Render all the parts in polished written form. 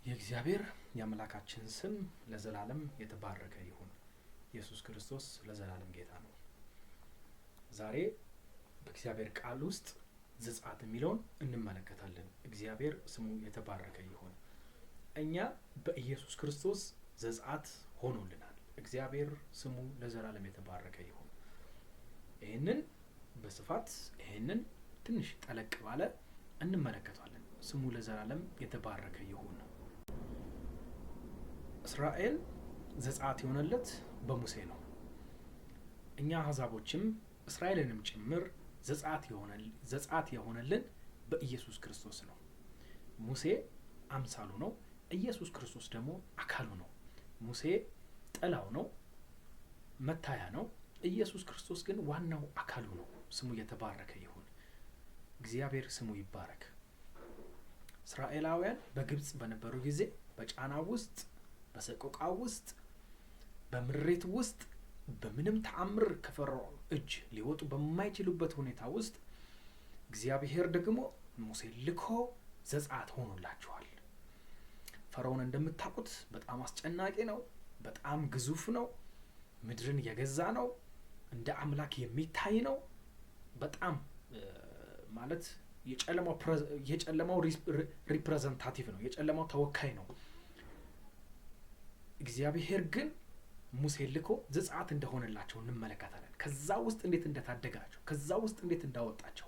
የእግዚአብሔር የአምላካችን ስም ለዘላለም የተባረከ ይሁን። ኢየሱስ ክርስቶስ ለዘላለም ጌታ ነው። ዛሬ በእግዚአብሔር ቃል ውስጥ ዘጸአት የሚለውን እንመለከታለን። እግዚአብሔር ስሙ የተባረከ ይሁን። እኛ በኢየሱስ ክርስቶስ ዘጸአት ሆኖልናል። እግዚአብሔር ስሙ ለዘላለም የተባረከ ይሁን። ይህንን በስፋት ትንሽ ጠለቅ ባለ እንመለከታለን። ስሙ ለዘላለም የተባረከ ይሁን። እስራኤል ዘጸአት የሆነለት በሙሴ ነው። እኛ አሕዛቦችም እስራኤልንም ጭምር ዘጸአት የሆነልን በኢየሱስ ክርስቶስ ነው። ሙሴ አምሳሉ ነው። ኢየሱስ ክርስቶስ ደግሞ አካሉ ነው። ሙሴ ጥላው ነው፣ መታያ ነው። ኢየሱስ ክርስቶስ ግን ዋናው አካሉ ነው። ስሙ የተባረከ ይሁን። እግዚአብሔር ስሙ ይባረክ። እስራኤላውያን በግብጽ በነበሩ ጊዜ በጫና ውስጥ፣ በሰቆቃ ውስጥ፣ በምሬት ውስጥ በምንም ተአምር ከፈርዖን እጅ ሊወጡ በማይችሉበት ሁኔታ ውስጥ እግዚአብሔር ደግሞ ሙሴ ልኮ ዘጸአት ሆኖላቸዋል። ፈርዖን እንደምታውቁት በጣም አስጨናቂ ነው። በጣም ግዙፍ ነው። ምድርን የገዛ ነው። እንደ አምላክ የሚታይ ነው። በጣም ማለት የጨለማው ሪፕሬዘንታቲቭ ነው። የጨለማው ተወካይ ነው። እግዚአብሔር ግን ሙሴ ልኮ ዘጸአት እንደሆነላቸው እንመለከታለን። ከዛ ውስጥ እንዴት እንደታደጋቸው፣ ከዛ ውስጥ እንዴት እንዳወጣቸው።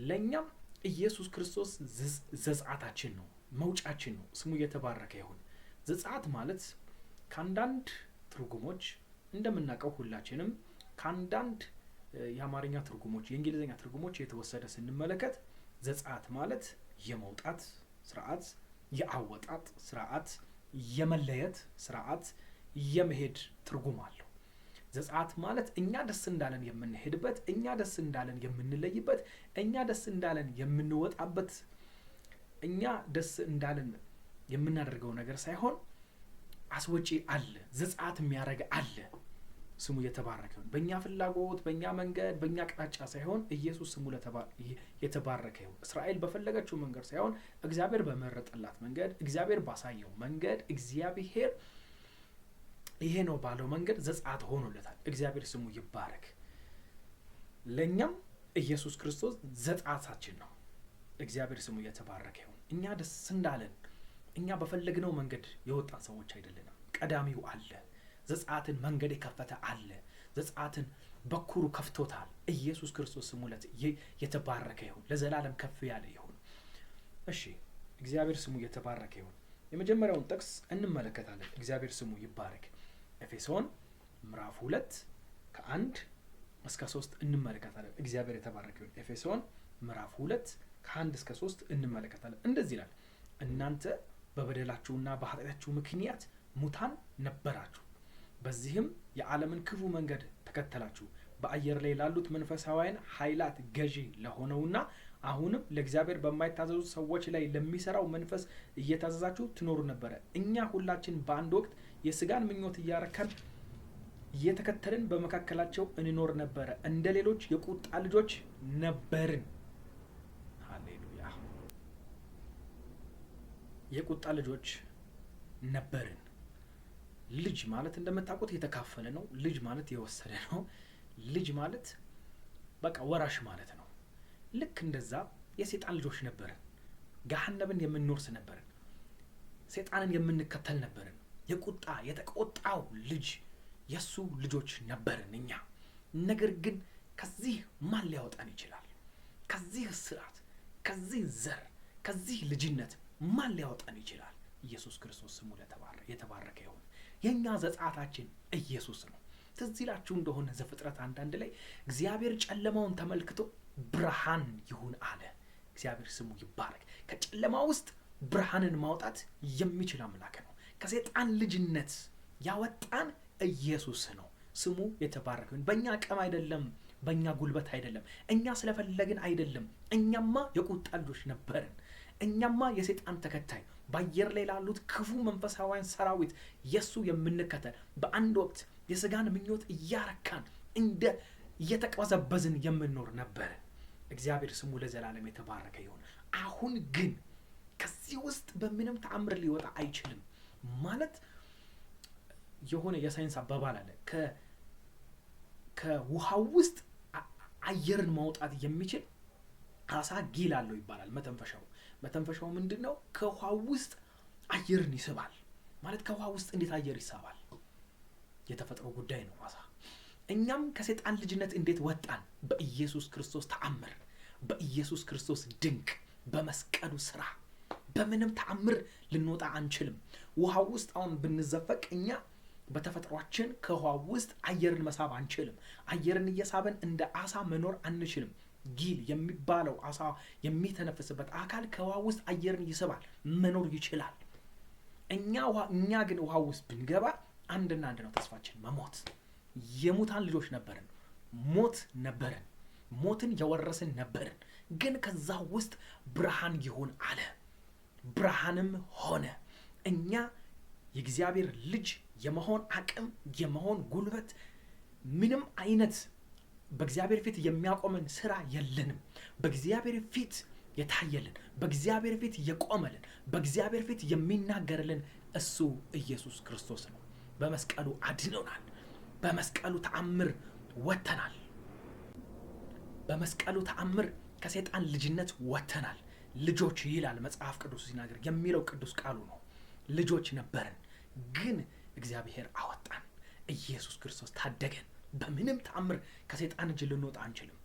ለእኛም ኢየሱስ ክርስቶስ ዘጸአታችን ነው፣ መውጫችን ነው። ስሙ የተባረከ ይሁን። ዘጸአት ማለት ከአንዳንድ ትርጉሞች እንደምናውቀው ሁላችንም ከአንዳንድ የአማርኛ ትርጉሞች፣ የእንግሊዝኛ ትርጉሞች የተወሰደ ስንመለከት ዘጸአት ማለት የመውጣት ስርዓት፣ የአወጣጥ ስርዓት፣ የመለየት ስርዓት፣ የመሄድ ትርጉም አለው። ዘጸአት ማለት እኛ ደስ እንዳለን የምንሄድበት፣ እኛ ደስ እንዳለን የምንለይበት፣ እኛ ደስ እንዳለን የምንወጣበት፣ እኛ ደስ እንዳለን የምናደርገው ነገር ሳይሆን አስወጪ አለ፣ ዘጸአት የሚያደርግ አለ። ስሙ የተባረከ ይሁን። በእኛ ፍላጎት፣ በእኛ መንገድ፣ በእኛ አቅጣጫ ሳይሆን ኢየሱስ ስሙ የተባረከ ይሁን። እስራኤል በፈለገችው መንገድ ሳይሆን እግዚአብሔር በመረጠላት መንገድ፣ እግዚአብሔር ባሳየው መንገድ፣ እግዚአብሔር ይሄ ነው ባለው መንገድ ዘጸአት ሆኖለታል። እግዚአብሔር ስሙ ይባረክ። ለእኛም ኢየሱስ ክርስቶስ ዘጸአታችን ነው። እግዚአብሔር ስሙ የተባረከ ይሁን። እኛ ደስ እንዳለን፣ እኛ በፈለግነው መንገድ የወጣን ሰዎች አይደለንም። ቀዳሚው አለ። ዘጸአትን መንገድ የከፈተ አለ። ዘጸአትን በኩሩ ከፍቶታል። ኢየሱስ ክርስቶስ ስሙ የተባረከ ይሁን። ለዘላለም ከፍ ያለ ይሁን። እሺ፣ እግዚአብሔር ስሙ የተባረከ ይሁን። የመጀመሪያውን ጥቅስ እንመለከታለን። እግዚአብሔር ስሙ ይባረክ። ኤፌሶን ምዕራፍ 2 ከ1 እስከ 3 እንመለከታለን። እግዚአብሔር የተባረከ ይሁን። ኤፌሶን ምዕራፍ 2 ከ1 እስከ 3 እንመለከታለን። እንደዚህ ይላል፣ እናንተ በበደላችሁና በኃጢአታችሁ ምክንያት ሙታን ነበራችሁ፣ በዚህም የዓለምን ክፉ መንገድ ተከተላችሁ፣ በአየር ላይ ላሉት መንፈሳውያን ኃይላት ገዢ ለሆነውና አሁንም ለእግዚአብሔር በማይታዘዙ ሰዎች ላይ ለሚሰራው መንፈስ እየታዘዛችሁ ትኖሩ ነበረ። እኛ ሁላችን በአንድ ወቅት የስጋን ምኞት እያረካን እየተከተልን በመካከላቸው እንኖር ነበረ። እንደ ሌሎች የቁጣ ልጆች ነበርን። ሃሌሉያ! የቁጣ ልጆች ነበርን። ልጅ ማለት እንደምታውቁት የተካፈለ ነው። ልጅ ማለት የወሰደ ነው። ልጅ ማለት በቃ ወራሽ ማለት ነው። ልክ እንደዛ የሰይጣን ልጆች ነበርን። ገሃነብን የምንወርስ ነበርን። ሰይጣንን የምንከተል ነበርን። የተቆጣው ልጅ የሱ ልጆች ነበርን እኛ። ነገር ግን ከዚህ ማን ሊያወጣን ይችላል? ከዚህ እስራት፣ ከዚህ ዘር፣ ከዚህ ልጅነት ማን ሊያወጣን ይችላል? ኢየሱስ ክርስቶስ ስሙ የተባረከ ይሁን። የኛ ዘጸአታችን ኢየሱስ ነው። ትዝ ይላችሁ እንደሆነ ዘፍጥረት 1 ላይ እግዚአብሔር ጨለማውን ተመልክቶ ብርሃን ይሁን አለ። እግዚአብሔር ስሙ ይባረክ። ከጨለማ ውስጥ ብርሃንን ማውጣት የሚችል አምላክ ነው። ከሰይጣን ልጅነት ያወጣን ኢየሱስ ነው። ስሙ የተባረከ ይሁን። በእኛ አቅም አይደለም፣ በእኛ ጉልበት አይደለም፣ እኛ ስለፈለግን አይደለም። እኛማ የቁጣ ልጆች ነበርን። እኛማ የሰይጣን ተከታይ፣ በአየር ላይ ላሉት ክፉ መንፈሳውያን ሰራዊት የሱ የምንከተል፣ በአንድ ወቅት የስጋን ምኞት እያረካን እየተቀበዘበዝን የምንኖር ነበር። እግዚአብሔር ስሙ ለዘላለም የተባረከ ይሁን። አሁን ግን ከዚህ ከዚህ ውስጥ በምንም ተአምር ሊወጣ አይችልም ማለት የሆነ የሳይንስ አባባል አለ። ከውሃው ውስጥ አየርን ማውጣት የሚችል አሳ ጊል አለው ይባላል። መተንፈሻው ምንድነው? ከውሃው ውስጥ አየርን ይስባል ማለት ከውሃ ውስጥ እንዴት አየር ይሳባል? የተፈጥሮ ጉዳይ ነው አሳ። እኛም ከሰይጣን ልጅነት እንዴት ወጣን? በኢየሱስ ክርስቶስ ተአምር፣ በኢየሱስ ክርስቶስ ድንቅ፣ በመስቀሉ ስራ። በምንም ተአምር ልንወጣ አንችልም። ውሃ ውስጥ አሁን ብንዘፈቅ እኛ በተፈጥሯችን ከውሃ ውስጥ አየርን መሳብ አንችልም። አየርን እየሳበን እንደ አሳ መኖር አንችልም። ጊል የሚባለው አሳ የሚተነፍስበት አካል ከውሃ ውስጥ አየርን ይስባል፣ መኖር ይችላል። እኛ ግን ውሃ ውስጥ ብንገባ አንድና አንድ ነው ተስፋችን፣ መሞት። የሙታን ልጆች ነበርን፣ ሞት ነበርን፣ ሞትን የወረስን ነበርን። ግን ከዛ ውስጥ ብርሃን ይሁን አለ፣ ብርሃንም ሆነ። እኛ የእግዚአብሔር ልጅ የመሆን አቅም፣ የመሆን ጉልበት፣ ምንም አይነት በእግዚአብሔር ፊት የሚያቆመን ስራ የለንም። በእግዚአብሔር ፊት የታየልን፣ በእግዚአብሔር ፊት የቆመልን፣ በእግዚአብሔር ፊት የሚናገርልን እሱ ኢየሱስ ክርስቶስ ነው። በመስቀሉ አድኖናል። በመስቀሉ ተአምር ወጥተናል። በመስቀሉ ተአምር ከሰይጣን ልጅነት ወጥተናል። ልጆች ይላል መጽሐፍ ቅዱስ ሲናገር፣ የሚለው ቅዱስ ቃሉ ነው። ልጆች ነበርን፣ ግን እግዚአብሔር አወጣን። ኢየሱስ ክርስቶስ ታደገን። በምንም ተአምር ከሰይጣን እጅ ልንወጣ አንችልም።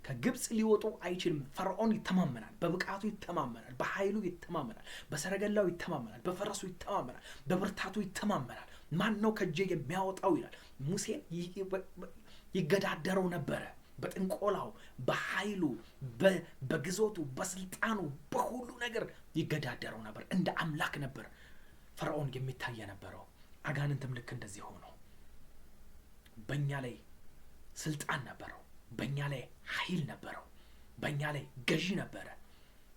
ከግብፅ ሊወጡ አይችልም። ፈርዖን ይተማመናል፣ በብቃቱ ይተማመናል፣ በኃይሉ ይተማመናል፣ በሰረገላው ይተማመናል፣ በፈረሱ ይተማመናል፣ በብርታቱ ይተማመናል። ማን ነው ከእጄ የሚያወጣው ይላል። ሙሴን ይገዳደረው ነበረ። በጥንቆላው፣ በኃይሉ፣ በግዞቱ፣ በስልጣኑ፣ በሁሉ ነገር ይገዳደረው ነበር። እንደ አምላክ ነበር ፈርዖን የሚታይ ነበረው። አጋንንትም ልክ እንደዚህ ሆኖ በእኛ ላይ ስልጣን ነበረው፣ በእኛ ላይ ኃይል ነበረው፣ በእኛ ላይ ገዢ ነበረ።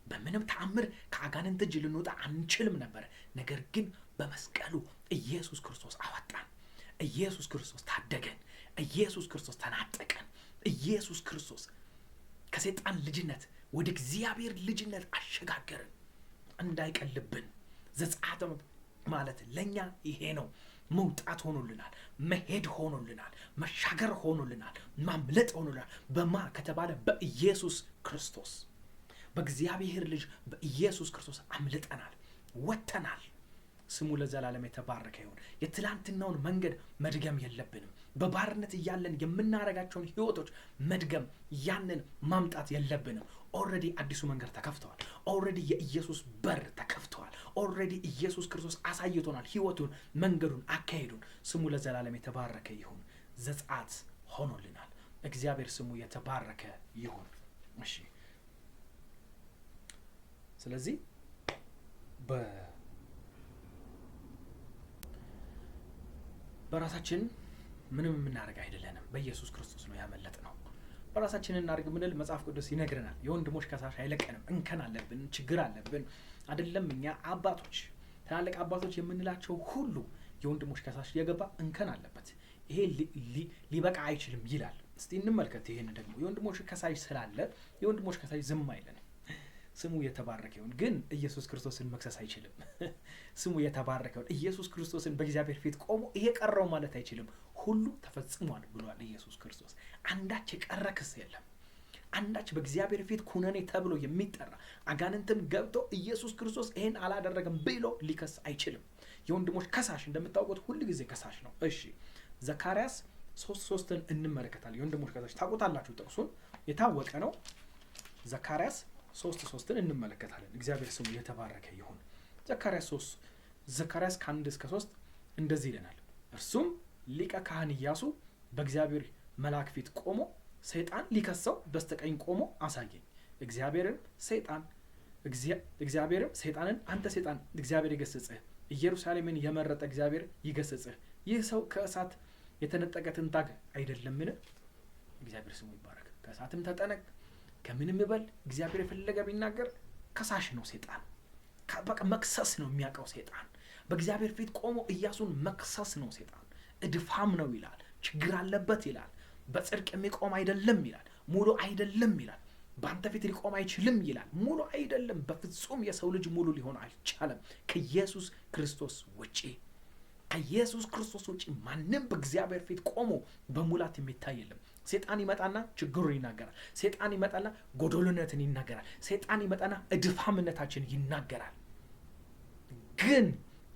በምንም ተአምር ከአጋንንት እጅ ልንወጣ አንችልም ነበረ። ነገር ግን በመስቀሉ ኢየሱስ ክርስቶስ አወጣን። ኢየሱስ ክርስቶስ ታደገን። ኢየሱስ ክርስቶስ ተናጠቀን። ኢየሱስ ክርስቶስ ከሰይጣን ልጅነት ወደ እግዚአብሔር ልጅነት አሸጋገርን። እንዳይቀልብን ዘጸአት ማለት ለእኛ ይሄ ነው። መውጣት ሆኖልናል፣ መሄድ ሆኖልናል፣ መሻገር ሆኖልናል፣ ማምለጥ ሆኖልናል። በማ ከተባለ በኢየሱስ ክርስቶስ፣ በእግዚአብሔር ልጅ በኢየሱስ ክርስቶስ አምልጠናል፣ ወጥተናል። ስሙ ለዘላለም የተባረከ ይሁን። የትላንትናውን መንገድ መድገም የለብንም። በባርነት እያለን የምናረጋቸውን ህይወቶች መድገም፣ ያንን ማምጣት የለብንም። ኦልሬዲ አዲሱ መንገድ ተከፍተዋል። ኦልሬዲ የኢየሱስ በር ተከፍተዋል። ኦልሬዲ ኢየሱስ ክርስቶስ አሳይቶናል ህይወቱን፣ መንገዱን፣ አካሄዱን። ስሙ ለዘላለም የተባረከ ይሁን። ዘጸአት ሆኖልናል። እግዚአብሔር ስሙ የተባረከ ይሁን። እሺ፣ ስለዚህ በራሳችን ምንም የምናደርግ አይደለንም። በኢየሱስ ክርስቶስ ነው ያመለጥነው። በራሳችን እናድርግ ምንል መጽሐፍ ቅዱስ ይነግረናል። የወንድሞች ከሳሽ አይለቀንም። እንከን አለብን፣ ችግር አለብን አይደለም። እኛ አባቶች፣ ትላልቅ አባቶች የምንላቸው ሁሉ የወንድሞች ከሳሽ የገባ እንከን አለበት። ይሄ ሊበቃ አይችልም ይላል። እስቲ እንመልከት። ይሄን ደግሞ የወንድሞች ከሳሽ ስላለ የወንድሞች ከሳሽ ዝም አይለንም። ስሙ የተባረከ ይሁን። ግን ኢየሱስ ክርስቶስን መክሰስ አይችልም። ስሙ የተባረከ ይሁን። ኢየሱስ ክርስቶስን በእግዚአብሔር ፊት ቆሞ ይሄ ቀረው ማለት አይችልም። ሁሉ ተፈጽሟል ብሏል ኢየሱስ ክርስቶስ። አንዳች የቀረ ክስ የለም። አንዳች በእግዚአብሔር ፊት ኩነኔ ተብሎ የሚጠራ አጋንንትም ገብቶ ኢየሱስ ክርስቶስ ይሄን አላደረገም ብሎ ሊከስ አይችልም። የወንድሞች ከሳሽ እንደምታውቁት ሁሉ ጊዜ ከሳሽ ነው። እሺ፣ ዘካርያስ 3:3 እንመለከታለን። የወንድሞች ከሳሽ ታውቁታላችሁ፣ ጥቅሱን የታወቀ ነው። ዘካርያስ 3:3 እንመለከታለን። እግዚአብሔር ስሙ የተባረከ ይሁን። ዘካርያስ 1-3 እንደዚህ ይለናል። እርሱም ሊቀ ካህን ኢያሱ በእግዚአብሔር መልአክ ፊት ቆሞ ሰይጣን ሊከሰው በስተቀኝ ቆሞ አሳየኝ። እግዚአብሔርም ሰይጣንን አንተ ሰይጣን እግዚአብሔር ይገስጽህ፣ ኢየሩሳሌምን የመረጠ እግዚአብሔር ይገስጽህ። ይህ ሰው ከእሳት የተነጠቀ ትንታግ አይደለምን? እግዚአብሔር ስሙ ይባረክ። ከእሳትም ተጠነቅ፣ ከምንም ይበል። እግዚአብሔር የፈለገ ቢናገር ከሳሽ ነው ሰይጣን። በቃ መክሰስ ነው የሚያውቀው ሰይጣን። በእግዚአብሔር ፊት ቆሞ ኢያሱን መክሰስ ነው ሰይጣን። እድፋም ነው ይላል። ችግር አለበት ይላል። በጽድቅ የሚቆም አይደለም ይላል። ሙሉ አይደለም ይላል። በአንተ ፊት ሊቆም አይችልም ይላል። ሙሉ አይደለም። በፍጹም የሰው ልጅ ሙሉ ሊሆን አልቻለም ከኢየሱስ ክርስቶስ ውጪ። ከኢየሱስ ክርስቶስ ውጪ ማንም በእግዚአብሔር ፊት ቆሞ በሙላት የሚታይ የለም። ሴጣን ይመጣና ችግሩን ይናገራል። ሴጣን ይመጣና ጎዶልነትን ይናገራል። ሴጣን ይመጣና እድፋምነታችን ይናገራል። ግን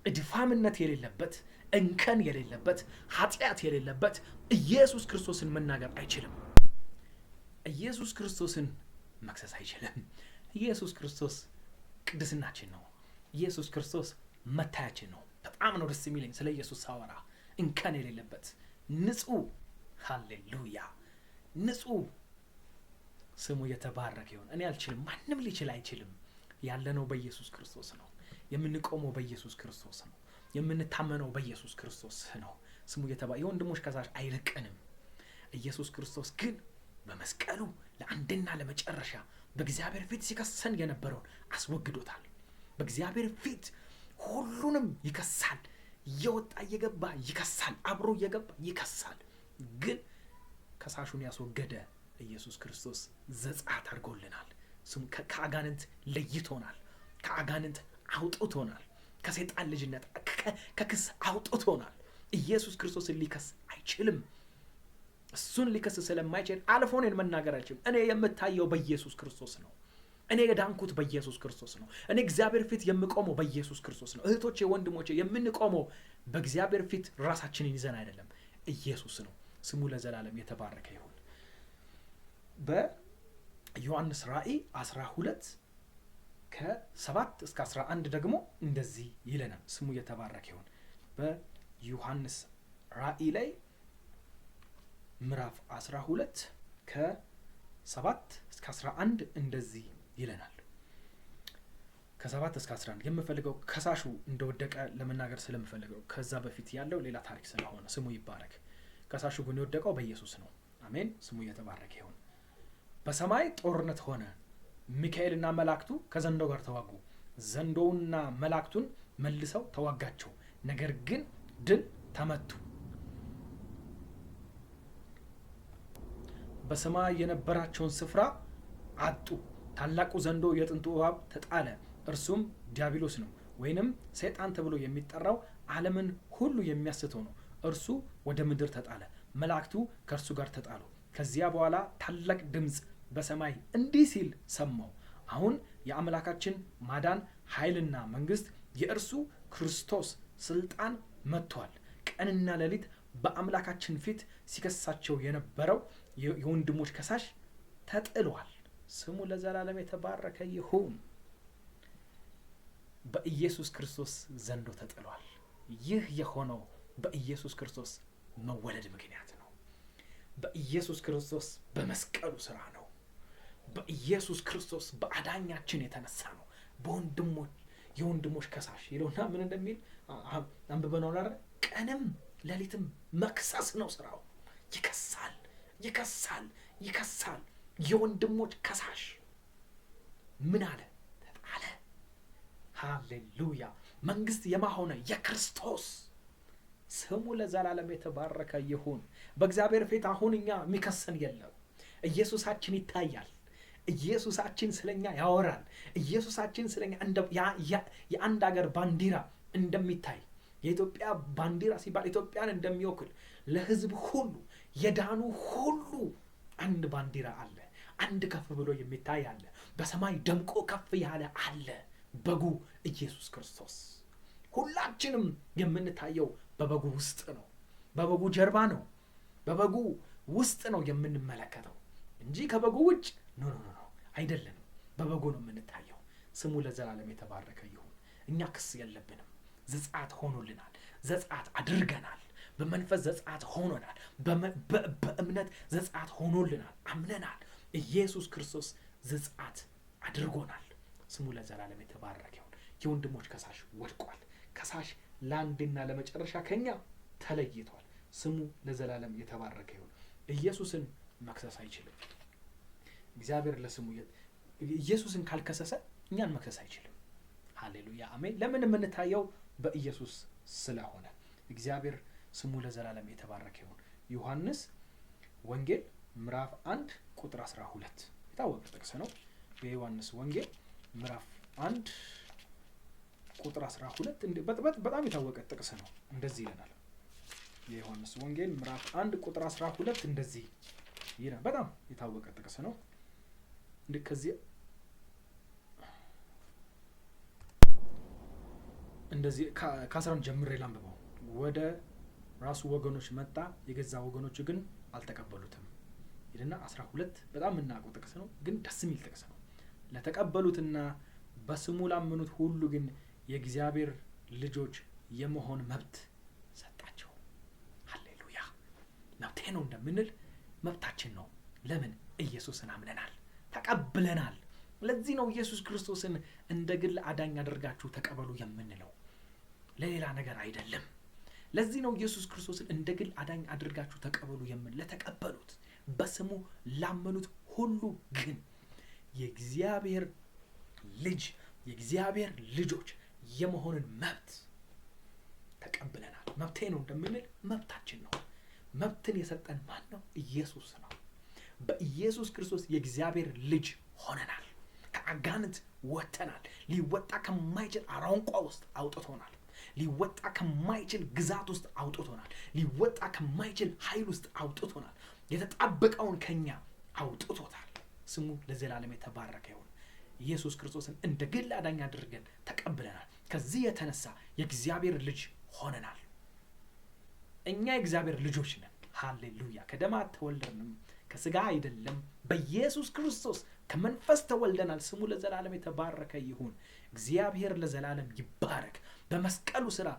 እድፋምነት የሌለበት፣ እንከን የሌለበት፣ ኃጢአት የሌለበት ኢየሱስ ክርስቶስን መናገር አይችልም። ኢየሱስ ክርስቶስን መክሰስ አይችልም። ኢየሱስ ክርስቶስ ቅድስናችን ነው። ኢየሱስ ክርስቶስ መታያችን ነው። በጣም ነው ደስ የሚለኝ ስለ ኢየሱስ ሳወራ። እንከን የሌለበት ንጹህ፣ ሃሌሉያ፣ ንጹህ ስሙ የተባረከ ይሁን። እኔ አልችልም፣ ማንም ሊችል አይችልም። ያለነው በኢየሱስ ክርስቶስ ነው። የምንቆመው በኢየሱስ ክርስቶስ ነው። የምንታመነው በኢየሱስ ክርስቶስ ነው። ስሙ የወንድሞች ከሳሽ አይለቀንም። ኢየሱስ ክርስቶስ ግን በመስቀሉ ለአንድና ለመጨረሻ በእግዚአብሔር ፊት ሲከሰን የነበረውን አስወግዶታል። በእግዚአብሔር ፊት ሁሉንም ይከሳል። እየወጣ እየገባ ይከሳል። አብሮ እየገባ ይከሳል። ግን ከሳሹን ያስወገደ ኢየሱስ ክርስቶስ ዘጻት አድርጎልናል። ከአጋንንት ለይቶናል። ከአጋንንት አውጥቶናል። ከሰይጣን ልጅነት ከክስ አውጥቶናል። ኢየሱስ ክርስቶስን ሊከስ አይችልም። እሱን ሊከስ ስለማይችል አልፎ እኔን መናገር አይችልም። እኔ የምታየው በኢየሱስ ክርስቶስ ነው። እኔ የዳንኩት በኢየሱስ ክርስቶስ ነው። እኔ እግዚአብሔር ፊት የምቆመው በኢየሱስ ክርስቶስ ነው። እህቶቼ፣ ወንድሞቼ የምንቆመው በእግዚአብሔር ፊት ራሳችንን ይዘን አይደለም፣ ኢየሱስ ነው። ስሙ ለዘላለም የተባረከ ይሁን። በዮሐንስ ራእይ 12 ከ7 እስከ 11 ደግሞ እንደዚህ ይለናል። ስሙ የተባረከ ይሁን። በዮሐንስ ራእይ ላይ ምዕራፍ 12 ከ7 እስከ 11 እንደዚህ ይለናል። ከ7 እስከ 11 የምፈልገው ከሳሹ እንደወደቀ ለመናገር ስለምፈልገው፣ ከዛ በፊት ያለው ሌላ ታሪክ ስለሆነ ስሙ ይባረክ። ከሳሹ ግን የወደቀው በኢየሱስ ነው። አሜን። ስሙ የተባረከ ይሁን። በሰማይ ጦርነት ሆነ። ሚካኤልና መላእክቱ ከዘንዶው ጋር ተዋጉ። ዘንዶውና መላእክቱን መልሰው ተዋጋቸው፣ ነገር ግን ድል ተመቱ። በሰማይ የነበራቸውን ስፍራ አጡ። ታላቁ ዘንዶ የጥንቱ እባብ ተጣለ። እርሱም ዲያብሎስ ነው፣ ወይንም ሰይጣን ተብሎ የሚጠራው ዓለምን ሁሉ የሚያስተው ነው። እርሱ ወደ ምድር ተጣለ፣ መላእክቱ ከእርሱ ጋር ተጣሉ። ከዚያ በኋላ ታላቅ ድምፅ በሰማይ እንዲህ ሲል ሰማሁ፣ አሁን የአምላካችን ማዳን ኃይልና መንግስት የእርሱ ክርስቶስ ስልጣን መጥቷል። ቀንና ሌሊት በአምላካችን ፊት ሲከሳቸው የነበረው የወንድሞች ከሳሽ ተጥሏል። ስሙ ለዘላለም የተባረከ ይሁን። በኢየሱስ ክርስቶስ ዘንዶ ተጥሏል። ይህ የሆነው በኢየሱስ ክርስቶስ መወለድ ምክንያት ነው። በኢየሱስ ክርስቶስ በመስቀሉ ስራ ነው። በኢየሱስ ክርስቶስ በአዳኛችን የተነሳ ነው። የወንድሞች ከሳሽ ይለውና ምን እንደሚል አንብበነው አይደል? ቀንም ሌሊትም መክሰስ ነው ስራው። ይከሳል፣ ይከሳል፣ ይከሳል። የወንድሞች ከሳሽ ምን አለ? ተጣለ። ሃሌሉያ። መንግስት የማሆነ የክርስቶስ ስሙ ለዘላለም የተባረከ ይሁን። በእግዚአብሔር ፊት አሁን እኛ የሚከሰን የለም። ኢየሱሳችን ይታያል። ኢየሱሳችን ስለኛ ያወራል። ኢየሱሳችን ስለኛ የአንድ ሀገር ባንዲራ እንደሚታይ የኢትዮጵያ ባንዲራ ሲባል ኢትዮጵያን እንደሚወክል ለሕዝብ ሁሉ የዳኑ ሁሉ አንድ ባንዲራ አለ። አንድ ከፍ ብሎ የሚታይ አለ። በሰማይ ደምቆ ከፍ ያለ አለ። በጉ ኢየሱስ ክርስቶስ። ሁላችንም የምንታየው በበጉ ውስጥ ነው። በበጉ ጀርባ ነው። በበጉ ውስጥ ነው የምንመለከተው እንጂ ከበጉ ውጭ ኖ አይደለንም። በበጉ ነው የምንታየው። ስሙ ለዘላለም የተባረከ ይሁን። እኛ ክስ የለብንም። ዘጻት ሆኖልናል። ዘጻት አድርገናል። በመንፈስ ዘጻት ሆኖናል። በእምነት ዘጻት ሆኖልናል። አምነናል። ኢየሱስ ክርስቶስ ዘጻት አድርጎናል። ስሙ ለዘላለም የተባረከ ይሁን። የወንድሞች ከሳሽ ወድቋል። ከሳሽ ለአንድና ለመጨረሻ ከኛ ተለይቷል። ስሙ ለዘላለም የተባረከ ይሁን። ኢየሱስን መክሰስ አይችልም። እግዚአብሔር ለስሙ ኢየሱስን ካልከሰሰ እኛን መክሰስ አይችልም። ሃሌሉያ አሜን። ለምን የምንታየው በኢየሱስ ስለሆነ እግዚአብሔር ስሙ ለዘላለም የተባረከ ይሁን። ዮሐንስ ወንጌል ምዕራፍ 1 ቁጥር 12 የታወቀ ጥቅስ ነው። የዮሐንስ ወንጌል ምዕራፍ 1 ቁጥር 12 በጣም የታወቀ ጥቅስ ነው። እንደዚህ ይለናል። የዮሐንስ ወንጌል ምዕራፍ 1 ቁጥር 12 እንደዚህ ይላል። በጣም የታወቀ ጥቅስ ነው። ከዚህ እንደዚህ ከ11 ጀምሬ ላንብበው። ወደ ራሱ ወገኖች መጣ፣ የገዛ ወገኖቹ ግን አልተቀበሉትም ይልና 12 በጣም የምናውቀው ጥቅስ ነው፣ ግን ደስ የሚል ጥቅስ ነው። ለተቀበሉትና በስሙ ላመኑት ሁሉ ግን የእግዚአብሔር ልጆች የመሆን መብት ሰጣቸው። ሃሌሉያ! መብቴ ነው እንደምንል መብታችን ነው። ለምን? ኢየሱስን አምነናል፣ ተቀብለናል። ለዚህ ነው ኢየሱስ ክርስቶስን እንደ ግል አዳኝ አድርጋችሁ ተቀበሉ የምንለው፣ ለሌላ ነገር አይደለም። ለዚህ ነው ኢየሱስ ክርስቶስን እንደ ግል አዳኝ አድርጋችሁ ተቀበሉ ለተቀበሉት በስሙ ላመኑት ሁሉ ግን የእግዚአብሔር ልጆች የመሆንን መብት ተቀብለናል። መብቴ ነው እንደምንል መብታችን ነው። መብትን የሰጠን ማን ነው? ኢየሱስ ነው። በኢየሱስ ክርስቶስ የእግዚአብሔር ልጅ ሆነናል። ከአጋንንት ወጥተናል። ሊወጣ ከማይችል አራንቋ ውስጥ አውጥቶናል። ሊወጣ ከማይችል ግዛት ውስጥ አውጥቶናል። ሊወጣ ከማይችል ኃይል ውስጥ አውጥቶናል። የተጣበቀውን ከኛ አውጥቶታል። ስሙ ለዘላለም የተባረከ ይሁን። ኢየሱስ ክርስቶስን እንደ ግል አዳኝ አድርገን ተቀብለናል። ከዚህ የተነሳ የእግዚአብሔር ልጅ ሆነናል። እኛ የእግዚአብሔር ልጆች ነን። ሃሌሉያ! ከደም አልተወለድንም፣ ከስጋ አይደለም፣ በኢየሱስ ክርስቶስ ከመንፈስ ተወልደናል። ስሙ ለዘላለም የተባረከ ይሁን። እግዚአብሔር ለዘላለም ይባረክ። በመስቀሉ ስራ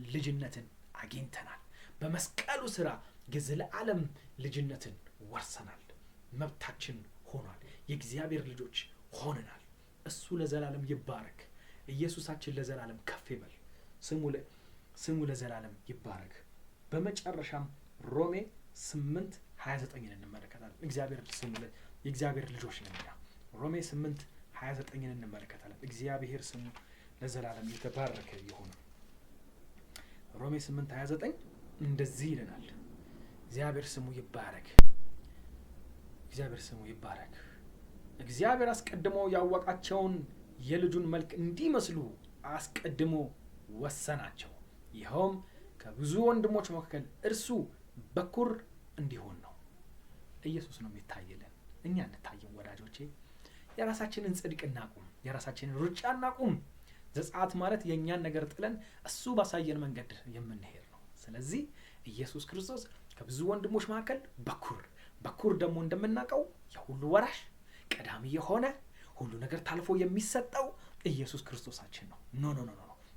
ልጅነትን አግኝተናል። በመስቀሉ ስራ የዘላለም ልጅነትን ወርሰናል። መብታችን ሆኗል። የእግዚአብሔር ልጆች ሆነናል። እሱ ለዘላለም ይባረክ። ኢየሱሳችን ለዘላለም ከፍ ይበል። ስሙ ለዘላለም ይባረክ። በመጨረሻም ሮሜ 8:29 እንመለከታለን። የእግዚአብሔር ልጆች ነን። ሮሜ 8:29 እንመለከታለን። እግዚአብሔር ስሙ ለዘላለም የተባረከ ይሁን። ሮሜ 8:29 እንደዚህ ይለናል። እግዚአብሔር ስሙ ይባረክ። እግዚአብሔር አስቀድሞ ያወቃቸውን የልጁን መልክ እንዲመስሉ አስቀድሞ ወሰናቸው። ይኸውም ከብዙ ወንድሞች መካከል እርሱ በኩር እንዲሆን ነው። ኢየሱስ ነው የሚታይልን፣ እኛ እንታየው። ወዳጆቼ የራሳችንን ጽድቅ እናቁም፣ የራሳችንን ሩጫ እናቁም። ዘጸአት ማለት የእኛን ነገር ጥለን እሱ ባሳየን መንገድ የምንሄድ ነው። ስለዚህ ኢየሱስ ክርስቶስ ከብዙ ወንድሞች መካከል በኩር ደግሞ እንደምናውቀው የሁሉ ወራሽ ቀዳሚ የሆነ ሁሉ ነገር ታልፎ የሚሰጠው ኢየሱስ ክርስቶሳችን ነው። ኖ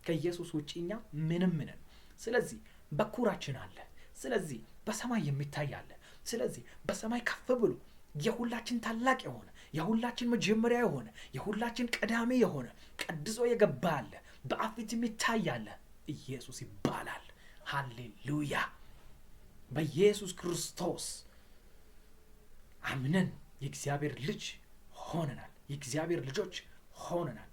ከኢየሱስ ውጪ እኛ ምንም ነን። ስለዚህ በኩራችን አለ። ስለዚህ በሰማይ የሚታይ አለ። ስለዚህ በሰማይ ከፍ ብሎ የሁላችን ታላቅ የሆነ የሁላችን መጀመሪያ የሆነ የሁላችን ቀዳሚ የሆነ ቀድሶ የገባ አለ። በአብ ፊት የሚታይ አለ። ኢየሱስ ይባላል። ሃሌሉያ! በኢየሱስ ክርስቶስ አምነን የእግዚአብሔር ልጅ ሆነናል። የእግዚአብሔር ልጆች ሆነናል።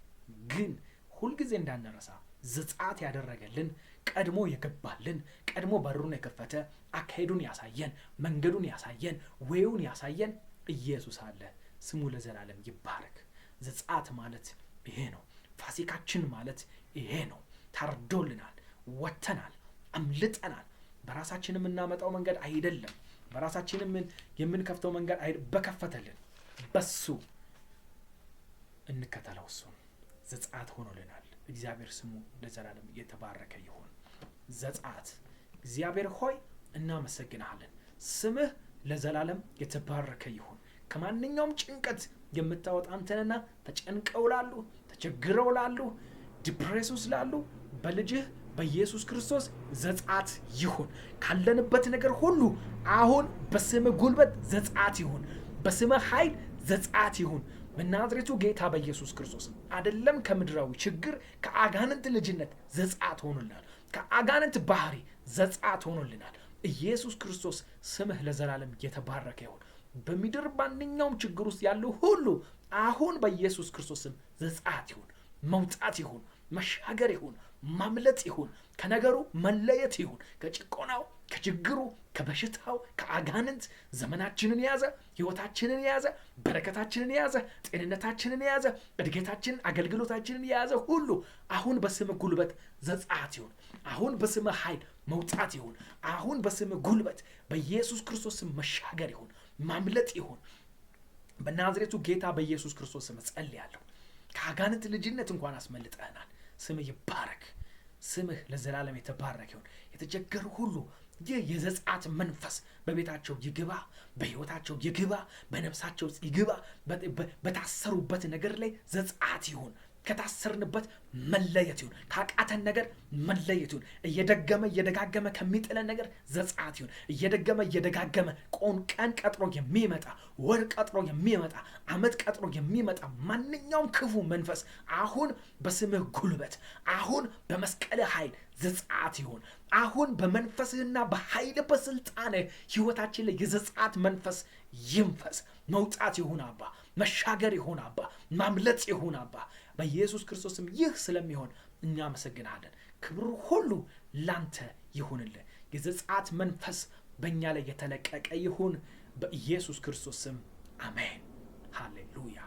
ግን ሁልጊዜ እንዳንረሳ ዘጸአት ያደረገልን፣ ቀድሞ የገባልን፣ ቀድሞ በሩን የከፈተ፣ አካሄዱን ያሳየን፣ መንገዱን ያሳየን፣ ወይውን ያሳየን ኢየሱስ አለ። ስሙ ለዘላለም ይባረክ። ዘጸአት ማለት ይሄ ነው። ፋሲካችን ማለት ይሄ ነው። ታርዶልናል፣ ወጥተናል፣ አምልጠናል። በራሳችን የምናመጣው መንገድ አይደለም። በራሳችን የምንከፍተው መንገድ በከፈተልን በሱ እንከተለው። እሱን ዘጸአት ሆኖልናል። እግዚአብሔር ስሙ ለዘላለም የተባረከ ይሁን። ዘጸአት እግዚአብሔር ሆይ እናመሰግናለን። ስምህ ለዘላለም የተባረከ ይሁን። ከማንኛውም ጭንቀት የምታወጣ አንተንና ተጨንቀው ላሉ፣ ተቸግረው ላሉ፣ ዲፕሬሱስ ላሉ በልጅህ በኢየሱስ ክርስቶስ ዘጸአት ይሁን። ካለንበት ነገር ሁሉ አሁን በስምህ ጉልበት ዘጸአት ይሁን። በስምህ ኃይል ዘጸአት ይሁን። በናዝሬቱ ጌታ በኢየሱስ ክርስቶስ አይደለም ከምድራዊ ችግር ከአጋንንት ልጅነት ዘጸአት ሆኖልናል። ከአጋንንት ባህሪ ዘጸአት ሆኖልናል። ኢየሱስ ክርስቶስ ስምህ ለዘላለም የተባረከ ይሁን። በምድር ማንኛውም ችግር ውስጥ ያለው ሁሉ አሁን በኢየሱስ ክርስቶስ ስም ዘጸአት ይሁን፣ መውጣት ይሁን፣ መሻገር ይሁን፣ ማምለጥ ይሁን፣ ከነገሩ መለየት ይሁን፣ ከጭቆናው፣ ከችግሩ፣ ከበሽታው፣ ከአጋንንት ዘመናችንን ያዘ፣ ህይወታችንን ያዘ፣ በረከታችንን ያዘ፣ ጤንነታችንን ያዘ፣ እድገታችንን፣ አገልግሎታችንን ያዘ ሁሉ አሁን በስም ጉልበት ዘጻት ይሁን። አሁን በስም ኃይል መውጣት ይሁን። አሁን በስም ጉልበት በኢየሱስ ክርስቶስ ስም መሻገር ይሁን፣ ማምለጥ ይሁን። በናዝሬቱ ጌታ በኢየሱስ ክርስቶስ ስም ጸልያለሁ። ከአጋንንት ልጅነት እንኳን አስመልጠናል። ስምህ ይባረክ። ስምህ ለዘላለም የተባረከ ይሁን። የተቸገሩ ሁሉ ይህ የዘጻት መንፈስ በቤታቸው ይግባ፣ በህይወታቸው ይግባ፣ በነፍሳቸው ይግባ። በታሰሩበት ነገር ላይ ዘጻት ይሁን። ከታሰርንበት መለየት ይሁን። ካቃተን ነገር መለየት ይሁን። እየደጋገመ ከሚጥለን ነገር ዘጻት ይሁን። እየደጋገመ ቀን ቀጥሮ የሚመጣ ወር ቀጥሮ የሚመጣ ዓመት ቀጥሮ የሚመጣ ማንኛውም ክፉ መንፈስ አሁን በስምህ ጉልበት፣ አሁን በመስቀልህ ኃይል ዘጻት ይሁን። አሁን በመንፈስህና በኃይል በስልጣንህ ህይወታችን ላይ የዘጻት መንፈስ ይንፈስ። መውጣት ይሁን አባ፣ መሻገር ይሁን አባ፣ ማምለጥ ይሁን አባ። በኢየሱስ ክርስቶስም ይህ ስለሚሆን እኛ አመሰግናለን። ክብሩ ሁሉ ላንተ ይሁንልህ። የዘጻት መንፈስ በእኛ ላይ የተለቀቀ ይሁን በኢየሱስ ክርስቶስ ስም አሜን። ሃሌሉያ።